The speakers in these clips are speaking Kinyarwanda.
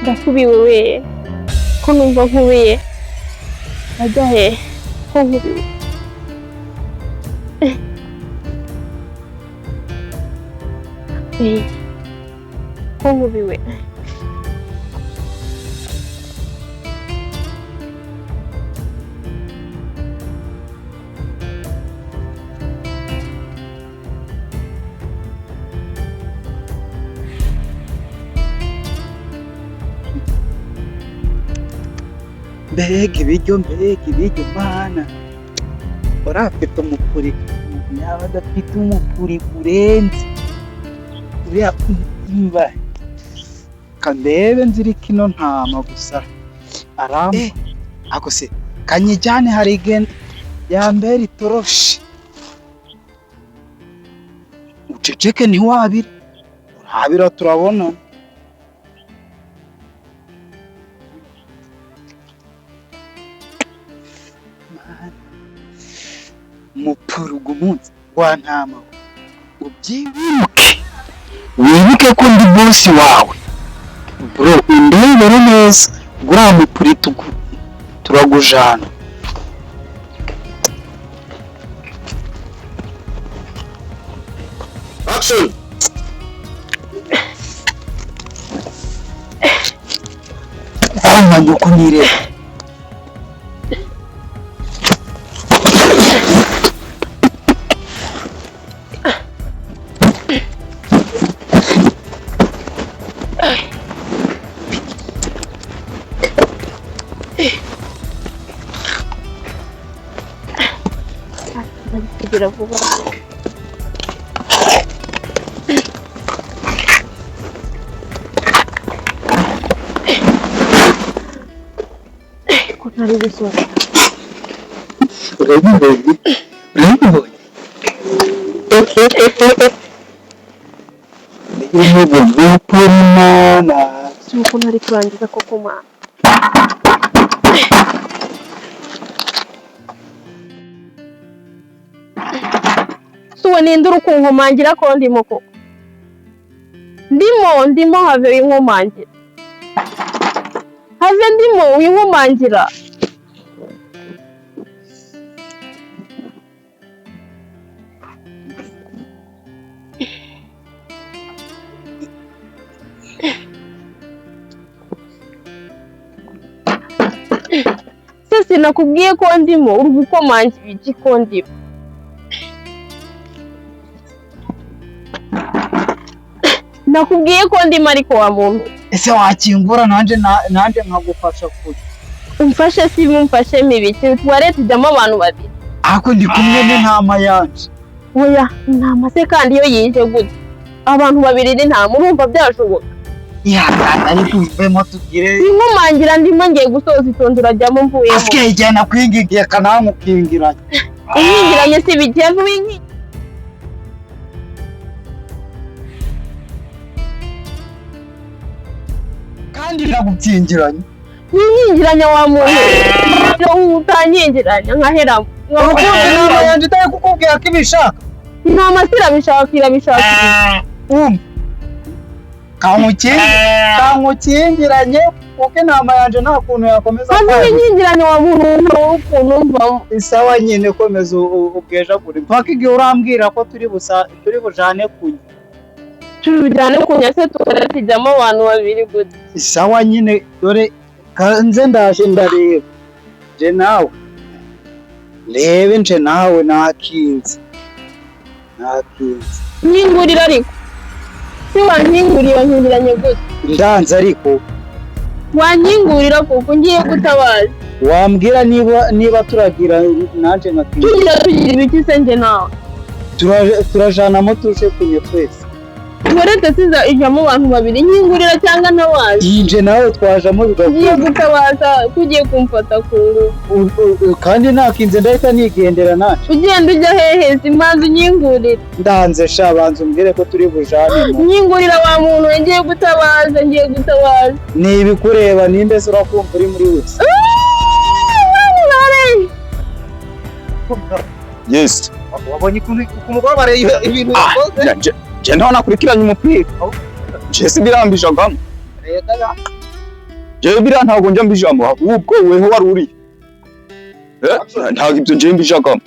ndakubiwe we ko numva nkubiye ajya he ko nkubiwe ko nkubiwe mbega ibiryo mana urafite umukuri yaba adafite umukuri urenze uriya mba kandebe nzirika ino ntama gusa aramba ako se kanyijyane hari igenda yambere itoroshi uceceke ntiwabira urabira turabona mupurugu munsi wa ntama ubyibuke wibuke ko ndi bosi wawe bro undebere neza gura mupuri turagujana action nyoko nireba kugira vuba ko ntari gusohoka urabibonye nuko ntari kurangiza koko mana suwe ninde uri kunkomangira ko ndimo koko ndimo have winkomangira have ndimo winkomangira sese nakubwiye ko ndimo uri gukomangira iki ko ndimo nakubwiye ko ndimo ariko wa muntu ese wakingura nanje nkagufasha kuri umfashe si mumfashe mibiki tuwarete ijyamo abantu babiri ako ndi kumwe n'intama yanje oya intama se kandi iyo yije gute abantu babiri n'intama urumva byashoboka ariko uvemo tugire inkomangira ndimo ngiye gusoza itondo urajyamo mvuyemo afike ijyana kwingigiye kanamukingiranye unyingiranye si bigenze winki kandi ndagukingiranye winkingiranya wa muntu utanyingiranya nkaheramo intama yanje itari kukubwira ko ibishaka intama irabishaka kamukingiranye kuko intama yanje nta kuntu yakomeza kandi winkingiranya wa muntu ukuntu mvamo isawa nyine komeza ubweja kuri mpaka igihe urambwira ko turi bujane kunya tujyane kunya se turatijyamo abantu babiri gute isawa nyine dore kanze ndaje ndareba je nawe rebe nje nawe nakinze nkingurira ariko si wankinguriye wankingiranye gute ndanze ariko wankingurira kuko ngiye gutabaza wambwira niba turagira nanje tugira ibiki se nje nawe turajanamo tuje kunye twese tuwarete siza ijyamo abantu babiri nkingurira cyangwa ntawazi yinje nawe twajamo ngiye gutabaza tugiye kumfata ku ngufu kandi nakinze ndahita nigendera naje ugenda ujya hehe simanzi unyingurira ndanze sha banza umbwire ko turi bujane nyingurira wa muntu ngiye gutabaza nibikureba ninde se urakumva uri muri wese yes wabonye kumugoroba rero ibintu je ndabona kurikiranye umupira je sibirambishagamo jewe biriya ntabwo njya mbijamo ahubwo weho wari uri ntabwo ibyo njye mbijagamo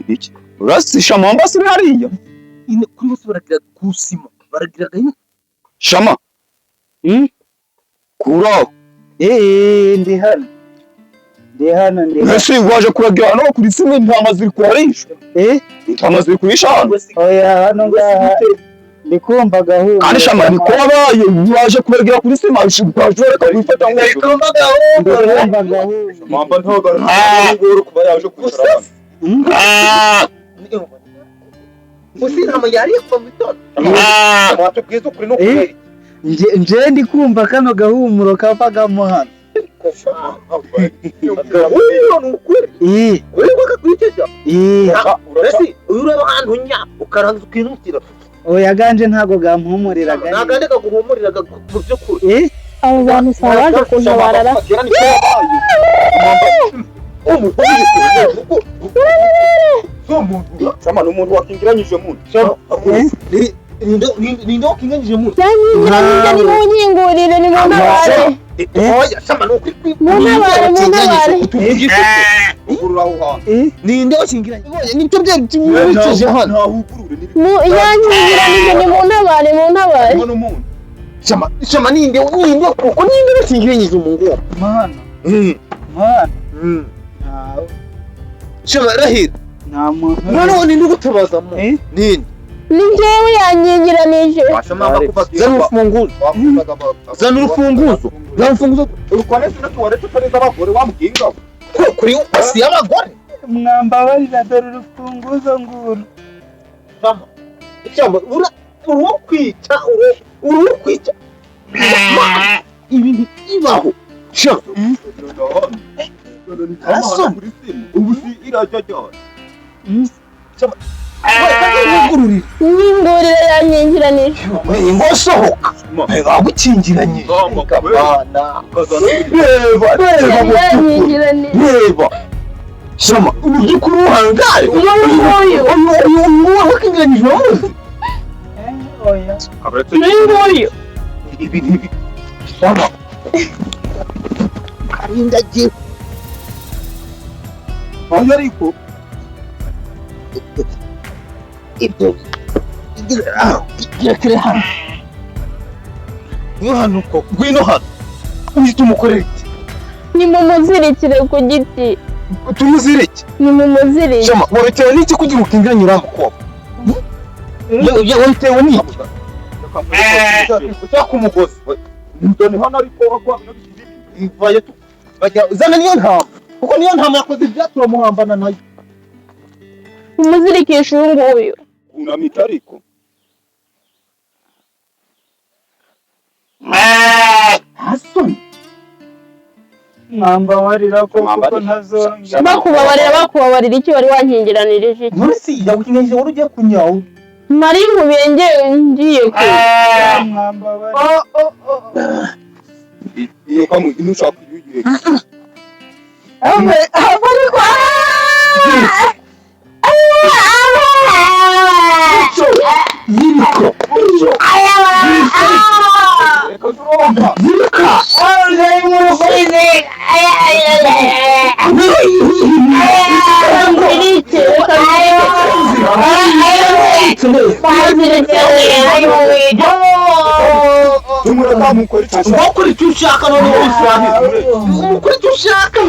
iki urasisha Mombasa uri hariya kuri bose baragira kusima baragira shama kuraho ndi hano ese waje kuragira hano kuri sima intama ziri kuharisha intama ziri kurisha hano oya hano ngaha ndikumva gahunda kandi shama ni ko wabaye waje kuragira kuri sima ushibaje reka wifata ngo ndikumva gahunda mamba ntogara ngoro kuba yaje kwicara Usina yari kwa mitoto watubwiza ukuri no kubera nje ndikumva kano gahumuro kavagamo hano uyu nukuri wewe bakakwiteja urasi uraba ahantu nya ukaranza ukinukira oya ganje ntago gampumuriraga nagande kaguhumuriraga mu byukuri abo bantu sabaje kuntabarara Sama n'umuntu wakingiranyije muntu. Nindo wakingiranyije muntu. Yanyingiranyije ni munyingurire ni munabare. Oya sama n'ukuri. Munabare. Nindo wakingiranyije. Nibyo by'imwicije hano. Yanyigiranije ni munabare. Sama ninde kuko ninde wakingiranyije umuntu. Mana. Shama rahira. None ninde ugutabaza mu? Ninde? Ni jewe yanyigiranije. Zana urufunguzo. Zana urufunguzo. Urukwane sinatuwaretse pereza abagore wamuginga. Kuri asi y'abagore. Mwambabarira dore urufunguzo nguru. Shama urukwica. Ibi ibaho. Shama. Aso. Ubusi irajajya. Shama. Nyingurire yanyigiranije. Ingosohoka. Bagukingiranye. Kabana. Reba. Shama, urukuru uhangaye. Uyu wakingiranyije wose. Oya. Ningoyo. Ibi. Shama. Karindagiye. Aho ariko ibyo igira hano niyo hano uko ngwino hano uhita umukorera iki Ni mumuzirikire ku giti. tumuzirike Ni mumuzirike. shama wabitewe n'iki kugira ukinganyira ko wabitewe n'iki ushaka umugozi ndone hano ariko bagwa ivaye bajya zana niyo ntama kuko niyo ntama yakoze ibyatura muhambana nayo Umuzirikisha uyu nguyu. unamita ariko hasoni Mwambabarira ko kuko ntazongera. Bakubabarira iki wari wankingiranirije iki? Nursi yagukinganije wari ugiye kunyawo Mari nkubenge ngiye ku. Mwambabarira. iyo kamwe inushaka kuyugiye Abari kwa. yiriko reka turomba tumura mukora icyo ushaka none ukora icyo ushaka